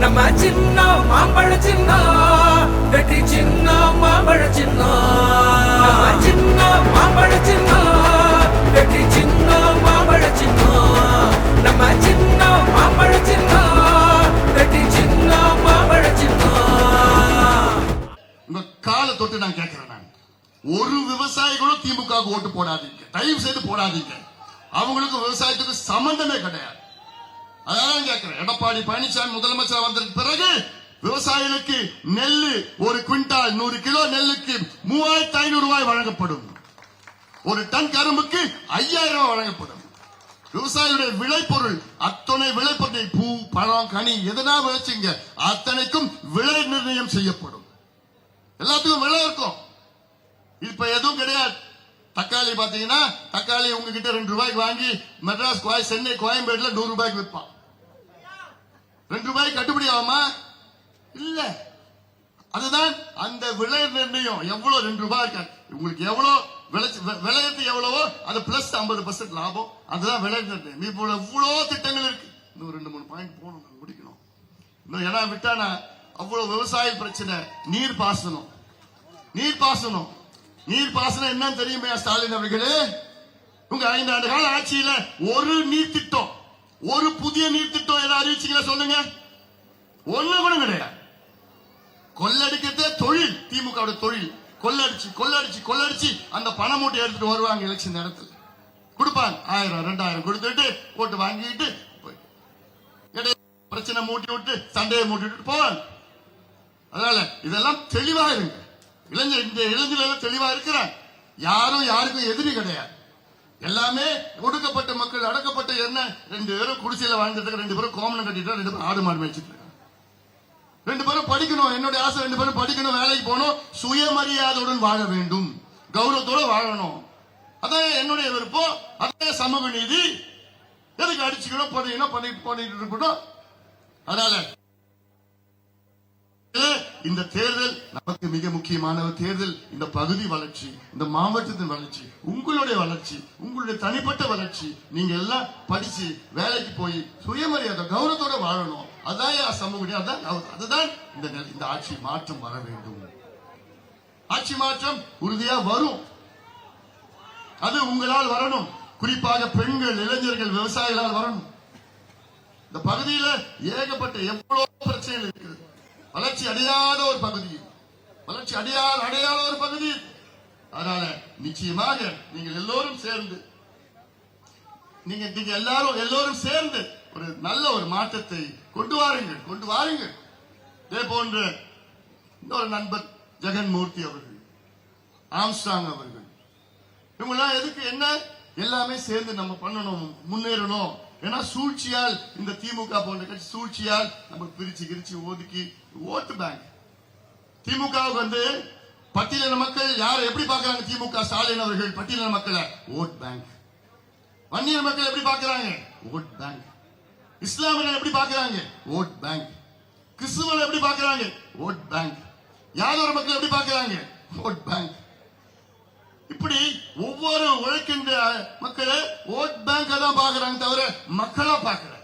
நம்ம சின்ன மாம்பழ சின்னம் வெற்றி சின்ன மாம்பழ சின்னம் நம்ம சின்ன மாம்பழ சின்னம் வெற்றி சின்ன மாம்பழ சின்னம் நம்ம சின்ன மாம்பழ சின்னம் வெற்றி சின்ன மாம்பழ சின்னம். உங்க காலை தொட்டு நான் கேட்கிறேன், நான் ஒரு விவசாயிகளும் திமுக ஓட்டு போடாதீங்க, தயவு செய்து போடாதீங்க. அவங்களுக்கு விவசாயத்துக்கு சம்பந்தமே கிடையாது. அதான் கேட்கிறேன். எடப்பாடி பழனிசாமி முதலமைச்சர் வந்ததுக்கு பிறகு விவசாயிகளுக்கு நெல்லு ஒரு குவிண்டால் 100 கிலோ நெல்லுக்கு 3500 ரூபாய் வழங்கப்படும். ஒரு டன் கரும்புக்கு 5000 ரூபாய் வழங்கப்படும். விவசாயிகளுடைய விளைபொருள் அத்தனை விளைபொருளை பூ பழம் கனி எதனா விளைச்சிங்க அத்தனைக்கும் விலை நிர்ணயம் செய்யப்படும். எல்லாத்துக்கும் விலை இருக்கும். இப்ப எதுவும் கிடையாது. தக்காளி பாத்தீங்கன்னா தக்காளி உங்ககிட்ட 2 ரூபாய்க்கு வாங்கி மெட்ராஸ் சென்னை கோயம்பேடுல 100 ரூபாய்க்கு விற்பான். 2 ரூபாய்க்கு கட்டுப்படி ஆகுமா? இல்ல. அதுதான் அந்த விலை நிர்ணயம். எவ்வளவு 2 ரூபாய் உங்களுக்கு எவ்வளவு விளையத்து எவ்வளவோ அது பிளஸ் 50% லாபம். அதுதான் விலை நிர்ணயம். இப்போ எவ்வளவு திட்டங்கள் இருக்கு. இன்னும் 2-3 பாயிண்ட் போகணும், முடிக்கணும். இன்னும் ஏன்னா விட்டானா அவ்வளவு விவசாய பிரச்சனை. நீர் பாசனம் என்னன்னு தெரியுமே ஸ்டாலின் அவர்களே? உங்க 5 ஆண்டு கால ஆட்சியில ஒரு நீர் திட்டம், ஒரு புதிய நீர் திட்டம் ஏதாவது அறிவிச்சீங்களா சொல்லுங்க? ஒண்ணு கூட கிடையாது. கொள்ளடிக்கிறதே தொழில், திமுக தொழில். கொள்ளடிச்சு அந்த பண மூட்டை எடுத்துட்டு வருவாங்க. எலெக்ஷன் நேரத்தில் கொடுப்பாங்க 1000-2000 கொடுத்துட்டு ஓட்டு வாங்கிட்டு பிரச்சனை மூட்டி விட்டு சண்டையை மூட்டி விட்டு போவாங்க. அதனால இதெல்லாம் தெளிவா இருங்க. இளைஞர்கள் தெளிவா இருக்கிறாங்க. யாரும் யாருக்கும் எதிரி கிடையாது. எல்லாமே ஒடுக்கப்பட்ட மக்கள், அடக்கப்பட்ட என்ன 2 பேரும் குடிசையில வாழ்ந்துட்டு 2 பேரும் கோமணம் கட்டிட்டு 2 பேரும் ஆடு மாடு மேய்ச்சிட்டு இருக்காங்க. 2 பேரும் படிக்கணும். என்னுடைய ஆசை 2 பேரும் படிக்கணும், வேலைக்கு போகணும், சுயமரியாதையுடன் வாழ வேண்டும், கௌரவத்தோட வாழணும். அதான் என்னுடைய விருப்பம். அதான் சமூக நீதி. எதுக்கு அடிச்சுக்கணும் பண்ணிட்டு இருக்கணும். அதனால இந்த தேர்தல் நமக்கு மிக முக்கியமான தேர்தல். இந்த பகுதி வளர்ச்சி, இந்த மாவட்டத்தின் வளர்ச்சி, உங்களுடைய வளர்ச்சி, உங்களுடைய தனிப்பட்ட வளர்ச்சி. நீங்க எல்லாம் படிச்சு வேலைக்கு போய் சுயமரியாதை கௌரவத்தோட வாழணும். அதான் சமூக, அதுதான் இந்த ஆட்சி மாற்றம் வர வேண்டும். ஆட்சி மாற்றம் உறுதியா வரும். அது உங்களால் வரணும். குறிப்பாக பெண்கள், இளைஞர்கள், விவசாயிகளால் வரணும். இந்த பகுதியில ஏகப்பட்ட எவ்வளவு பிரச்சனைகள் இருக்கிறது. வளர்ச்சி அடையாத ஒரு பகுதி. அதனால நிச்சயமாக நீங்கள் எல்லோரும் சேர்ந்து ஒரு நல்ல ஒரு மாற்றத்தை கொண்டு வாருங்கள். இதே போன்ற இன்னொரு நண்பர் ஜெகன்மூர்த்தி அவர்கள், ஆம்ஸ்ட்ராங் அவர்கள், இவங்கெல்லாம் எதுக்கு என்ன எல்லாமே சேர்ந்து நம்ம பண்ணணும், முன்னேறணும். ஏன்னா சூழ்ச்சியால் இந்த திமுக போன்ற கட்சி சூழ்ச்சியால் நம்ம பிரிச்சு ஒதுக்கி ஓட்டு பேங்க். திமுகவுக்கு பட்டியலின மக்கள் யார் எப்படி பாக்குறாங்க? திமுக ஸ்டாலின் அவர்கள் பட்டியலின மக்களை ஓட் பேங்க். வன்னியர் மக்கள் எப்படி பாக்குறாங்க? Vote bank. இஸ்லாமியர்கள் எப்படி பாக்குறாங்க? Vote bank. கிறிஸ்துவர்கள் எப்படி பாக்குறாங்க? Vote bank. யாதவ மக்கள் எப்படி பாக்குறாங்க? Vote bank. இப்படி ஒவ்வொரு உழைக்கின்ற மக்களை ஓட் பேங்க் தான் பாக்குறாங்க, தவிர மக்களா பாக்குறாங்க.